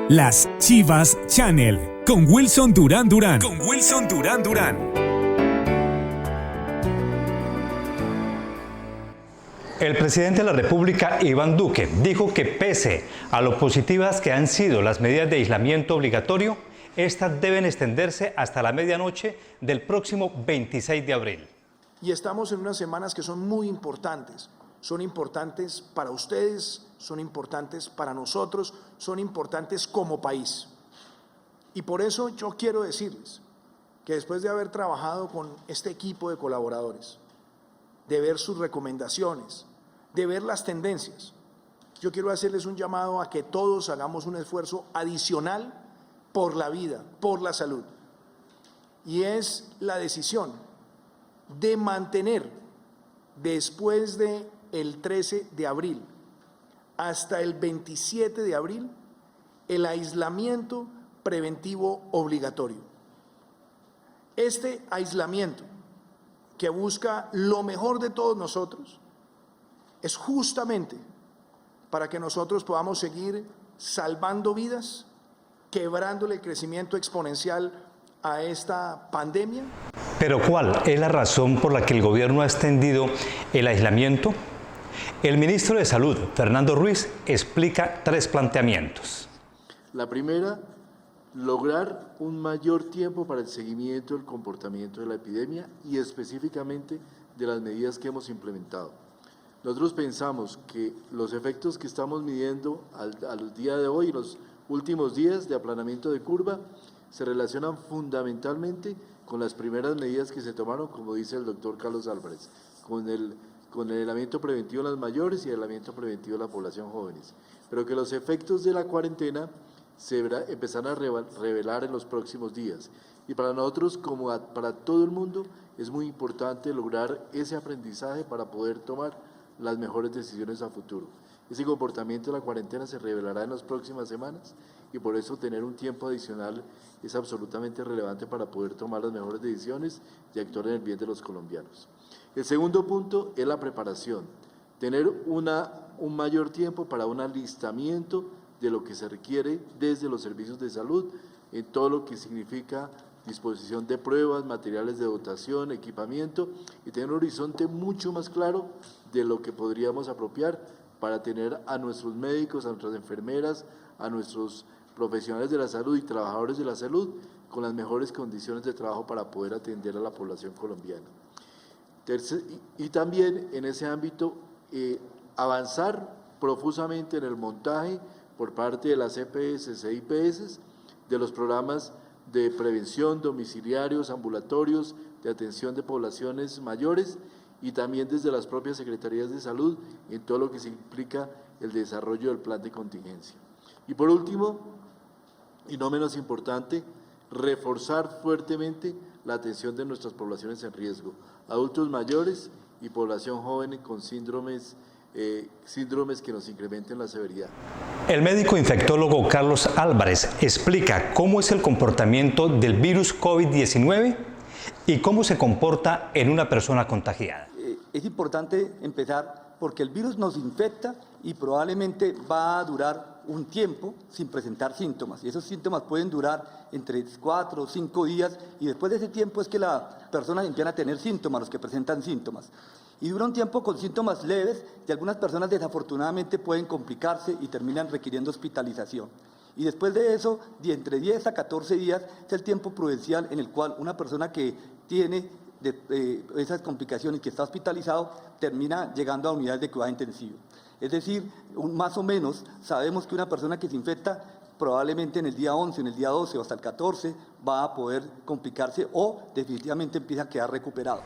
Las Chivas Channel con Wilson Durán Durán. El presidente de la República, Iván Duque, dijo que pese a lo positivas que han sido las medidas de aislamiento obligatorio, estas deben extenderse hasta la medianoche del próximo 26 de abril. Y estamos en unas semanas que son muy importantes. Son importantes para ustedes, son importantes para nosotros, son importantes como país. Y por eso yo quiero decirles que después de haber trabajado con este equipo de colaboradores, de ver sus recomendaciones, de ver las tendencias, yo quiero hacerles un llamado a que todos hagamos un esfuerzo adicional por la vida, por la salud. Y es la decisión de mantener después del 13 de abril hasta el 27 de abril el aislamiento preventivo obligatorio. Este aislamiento que busca lo mejor de todos nosotros es justamente para que nosotros podamos seguir salvando vidas, quebrándole el crecimiento exponencial a esta pandemia. ¿Pero cuál es la razón por la que el gobierno ha extendido el aislamiento? El ministro de Salud, Fernando Ruiz, explica 3 planteamientos. La primera, lograr un mayor tiempo para el seguimiento del comportamiento de la epidemia y específicamente de las medidas que hemos implementado. Nosotros pensamos que los efectos que estamos midiendo al día de hoy, los últimos días de aplanamiento de curva, se relacionan fundamentalmente con las primeras medidas que se tomaron, como dice el doctor Carlos Álvarez, con el aislamiento preventivo de las mayores y el aislamiento preventivo de la población jóvenes, pero que los efectos de la cuarentena se empezarán a revelar en los próximos días. Y para nosotros, como para todo el mundo, es muy importante lograr ese aprendizaje para poder tomar las mejores decisiones a futuro. Ese comportamiento de la cuarentena se revelará en las próximas semanas y por eso tener un tiempo adicional es absolutamente relevante para poder tomar las mejores decisiones y actuar en el bien de los colombianos. El segundo punto es la preparación, tener un mayor tiempo para un alistamiento de lo que se requiere desde los servicios de salud, en todo lo que significa disposición de pruebas, materiales de dotación, equipamiento, y tener un horizonte mucho más claro de lo que podríamos apropiar para tener a nuestros médicos, a nuestras enfermeras, a nuestros profesionales de la salud y trabajadores de la salud con las mejores condiciones de trabajo para poder atender a la población colombiana. Y también en ese ámbito avanzar profusamente en el montaje por parte de las EPS e IPS de los programas de prevención, domiciliarios, ambulatorios, de atención de poblaciones mayores y también desde las propias secretarías de salud en todo lo que se implica el desarrollo del plan de contingencia. Y por último, y no menos importante, reforzar fuertemente la atención de nuestras poblaciones en riesgo, adultos mayores y población joven con síndromes que nos incrementen la severidad. El médico infectólogo Carlos Álvarez explica cómo es el comportamiento del virus COVID-19 y cómo se comporta en una persona contagiada. Es importante empezar porque el virus nos infecta y probablemente va a durar un tiempo sin presentar síntomas. Y esos síntomas pueden durar entre 4 o 5 días y después de ese tiempo es que la persona empieza a tener síntomas, los que presentan síntomas. Y dura un tiempo con síntomas leves y algunas personas desafortunadamente pueden complicarse y terminan requiriendo hospitalización. Y después de eso, de entre 10 a 14 días es el tiempo prudencial en el cual una persona que tiene esas complicaciones y que está hospitalizado termina llegando a unidades de cuidado intensivo. Es decir, más o menos sabemos que una persona que se infecta probablemente en el día 11, en el día 12 o hasta el 14 va a poder complicarse o definitivamente empieza a quedar recuperado.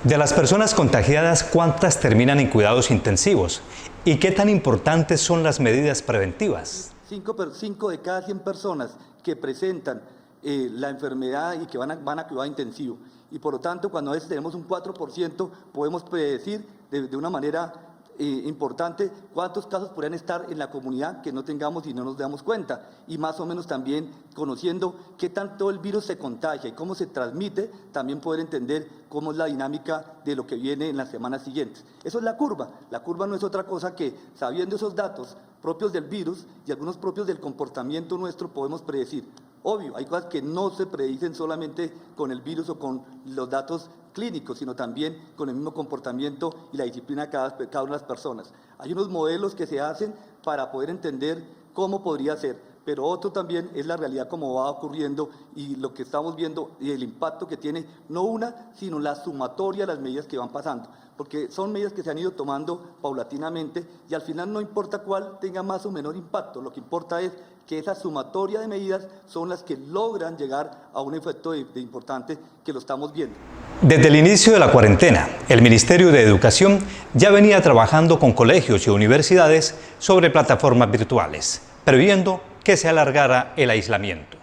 De las personas contagiadas, ¿cuántas terminan en cuidados intensivos? ¿Y qué tan importantes son las medidas preventivas? 5 de cada 100 personas que presentan la enfermedad y que van a cuidado intensivo. Y por lo tanto, cuando a veces tenemos un 4%, podemos predecir de una manera importante cuántos casos podrían estar en la comunidad que no tengamos y no nos damos cuenta, y más o menos también conociendo qué tanto el virus se contagia y cómo se transmite, también poder entender cómo es la dinámica de lo que viene en las semanas siguientes. Eso es la curva no es otra cosa que, sabiendo esos datos, propios del virus y algunos propios del comportamiento nuestro podemos predecir. Obvio, hay cosas que no se predicen solamente con el virus o con los datos clínicos, sino también con el mismo comportamiento y la disciplina de cada una de las personas. Hay unos modelos que se hacen para poder entender cómo podría ser, pero otro también es la realidad como va ocurriendo y lo que estamos viendo y el impacto que tiene, no una, sino la sumatoria de las medidas que van pasando, porque son medidas que se han ido tomando paulatinamente y al final no importa cuál tenga más o menor impacto, lo que importa es que esa sumatoria de medidas son las que logran llegar a un efecto de importante que lo estamos viendo. Desde el inicio de la cuarentena, el Ministerio de Educación ya venía trabajando con colegios y universidades sobre plataformas virtuales, previendo que se alargara el aislamiento.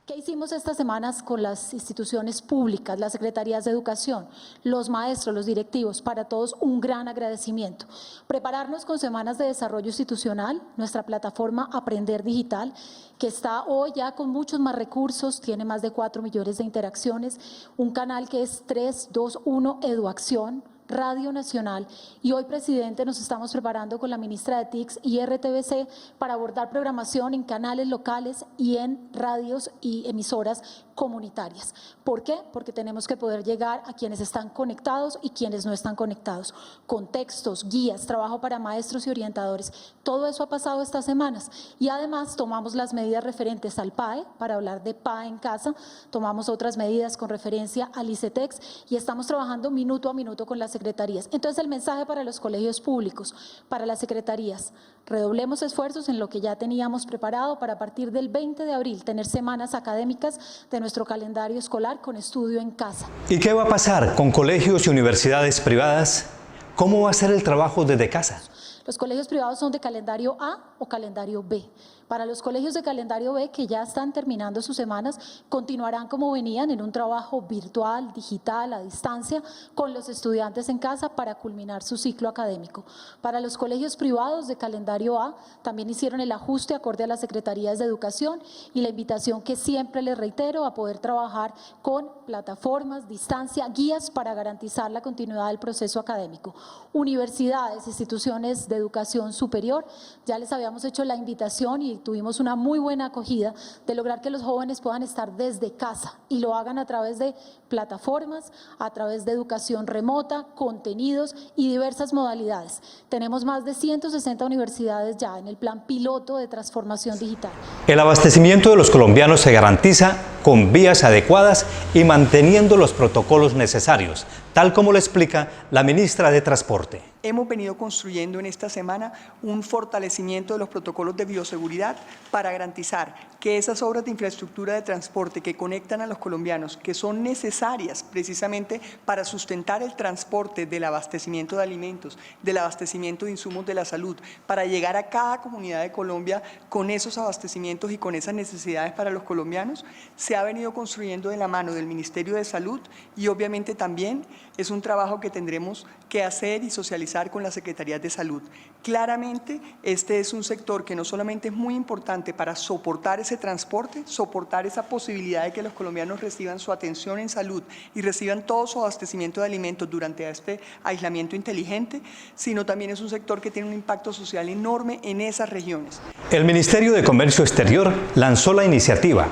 ¿Qué hicimos estas semanas con las instituciones públicas, las secretarías de educación, los maestros, los directivos? Para todos un gran agradecimiento. Prepararnos con semanas de desarrollo institucional, nuestra plataforma Aprender Digital, que está hoy ya con muchos más recursos, tiene más de 4 millones de interacciones, un canal que es 321 Eduacción, Radio Nacional, y hoy, presidente, nos estamos preparando con la ministra de TICS y RTBC para abordar programación en canales locales y en radios y emisoras comunitarias. ¿Por qué? Porque tenemos que poder llegar a quienes están conectados y quienes no están conectados. Contextos, guías, trabajo para maestros y orientadores, todo eso ha pasado estas semanas y además tomamos las medidas referentes al PAE, para hablar de PAE en casa, tomamos otras medidas con referencia al ICETEX y estamos trabajando minuto a minuto con las secretarías. Entonces, el mensaje para los colegios públicos, para las secretarías: redoblemos esfuerzos en lo que ya teníamos preparado para a partir del 20 de abril tener semanas académicas de nuestro calendario escolar con estudio en casa. ¿Y qué va a pasar con colegios y universidades privadas? ¿Cómo va a ser el trabajo desde casa? Los colegios privados son de calendario A o calendario B. Para los colegios de calendario B, que ya están terminando sus semanas, continuarán como venían en un trabajo virtual, digital, a distancia, con los estudiantes en casa para culminar su ciclo académico. Para los colegios privados de calendario A, también hicieron el ajuste acorde a las secretarías de educación y la invitación que siempre les reitero a poder trabajar con plataformas, distancia, guías para garantizar la continuidad del proceso académico. Universidades, instituciones de educación superior, ya les habíamos hecho la invitación y tuvimos una muy buena acogida de lograr que los jóvenes puedan estar desde casa y lo hagan a través de plataformas, a través de educación remota, contenidos y diversas modalidades. Tenemos más de 160 universidades ya en el plan piloto de transformación digital. El abastecimiento de los colombianos se garantiza con vías adecuadas y manteniendo los protocolos necesarios, tal como lo explica la ministra de Transporte. Hemos venido construyendo en esta semana un fortalecimiento de los protocolos de bioseguridad para garantizar que esas obras de infraestructura de transporte que conectan a los colombianos, que son necesarias precisamente para sustentar el transporte del abastecimiento de alimentos, del abastecimiento de insumos de la salud, para llegar a cada comunidad de Colombia con esos abastecimientos y con esas necesidades para los colombianos, se ha venido construyendo de la mano del Ministerio de Salud y obviamente también es un trabajo que tendremos que hacer y socializar con las Secretarías de Salud. Claramente, este es un sector que no solamente es muy importante para soportar ese transporte, soportar esa posibilidad de que los colombianos reciban su atención en salud y reciban todo su abastecimiento de alimentos durante este aislamiento inteligente, sino también es un sector que tiene un impacto social enorme en esas regiones. El Ministerio de Comercio Exterior lanzó la iniciativa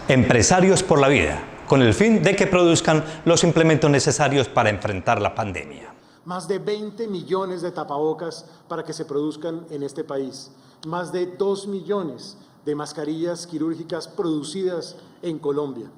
Empresarios por la Vida, con el fin de que produzcan los implementos necesarios para enfrentar la pandemia. Más de 20 millones de tapabocas para que se produzcan en este país. Más de 2 millones de mascarillas quirúrgicas producidas en Colombia.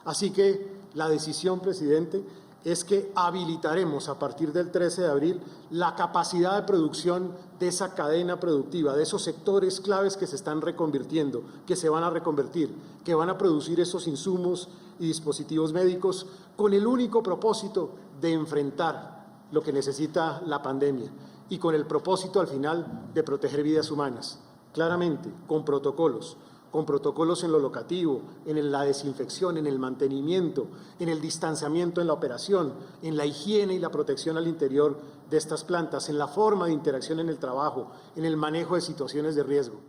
Así que la decisión, presidente, es que habilitaremos a partir del 13 de abril la capacidad de producción de esa cadena productiva, de esos sectores claves que se están reconvirtiendo, que se van a reconvertir, que van a producir esos insumos y dispositivos médicos con el único propósito de enfrentar lo que necesita la pandemia y con el propósito al final de proteger vidas humanas, claramente con protocolos en lo locativo, en la desinfección, en el mantenimiento, en el distanciamiento en la operación, en la higiene y la protección al interior de estas plantas, en la forma de interacción en el trabajo, en el manejo de situaciones de riesgo.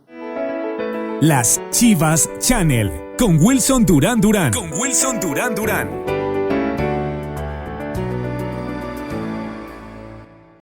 Las Chivas Channel con Wilson Durán Durán.